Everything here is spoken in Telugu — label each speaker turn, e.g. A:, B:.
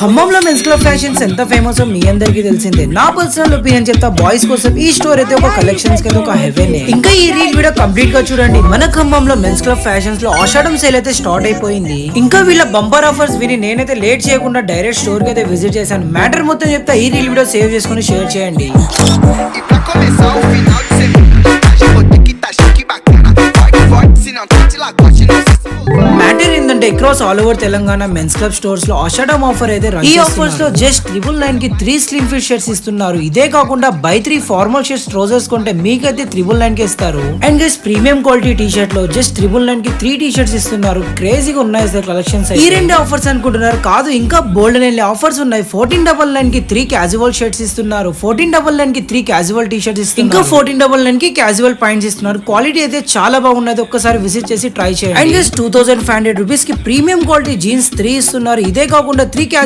A: ఖమ్మంలో మెన్స్ క్లబ్ ఫ్యాషన్స్ ఎంత ఫేమస్ మీ అందరికీ తెలిసిందే. నా పర్సనల్ ఒపీనియన్ చెప్తా, బాయ్స్ కోసం ఈ స్టోర్ అయితే ఒక కలెక్షన్స్ కి ఒక హెవెన్. ఇంకా ఈ రీల్ వీడియో కంప్లీట్ గా చూడండి. మన ఖమ్మంలో మెన్స్ క్లబ్ ఫ్యాషన్స్ లో ఆషాఢం సేల్ అయితే స్టార్ట్ అయిపోయింది. ఇంకా వీళ్ళ బంపర్ ఆఫర్స్ విని నేనైతే లేట్ చేయకుండా డైరెక్ట్ స్టోర్ కి అయితే విజిట్ చేశాను. మ్యాటర్ మొత్తం చెప్తా, ఈ రీల్ వీడియో సేవ్ చేసుకుని షేర్ చేయండి. మ్యాటర్ ఏంటంటే across all over Telangana men's club stores లో ఆషాఢం ఆఫర్ అయితే రన్ చేస్తున్నారు. ఈ ఆఫర్స్ లో జస్ట్ 999 కి 3 స్లిమ్ ఫిట్ షర్ట్స్ ఇస్తున్నారు. ఇదే కాకుండా బై 3 ఫార్మల్ షర్ట్స్ ట్రౌజర్స్ కొంటే మీకైతే 999 కి ఇస్తారు. And guys premium quality T shirt లో జస్ట్ 999 కి 3 టీ షర్ట్స్ ఇస్తున్నారు. క్రేజీగా ఉన్నాయి సార్ కలెక్షన్స్. ఈ రెండు ఆఫర్స్ అనుకుంటున్నారు కాదు, ఇంకా బోల్డ్ అనే ఆఫర్స్ ఉన్నాయి. 1499 కి 3 క్యాజువల్ షర్ట్స్ ఇస్తున్నారు. 1499 కి 3 క్యాజువల్ టీ షర్ట్స్ ఇస్తున్నారు. ఇంకా 1499 కి క్యాజువల్ పాయింట్స్ ఇస్తున్నారు. క్వాలిటీ అయితే చాలా బాగున్నది, ఒక్కసారి విజిట్ చేసి ట్రై చేయండి. అండ్ గైస్ 2500 రూపీస్ కి ప్రీమియం క్వాలిటీ జీన్స్ 3 ఇస్తున్నారు. ఇదే కాకుండా 3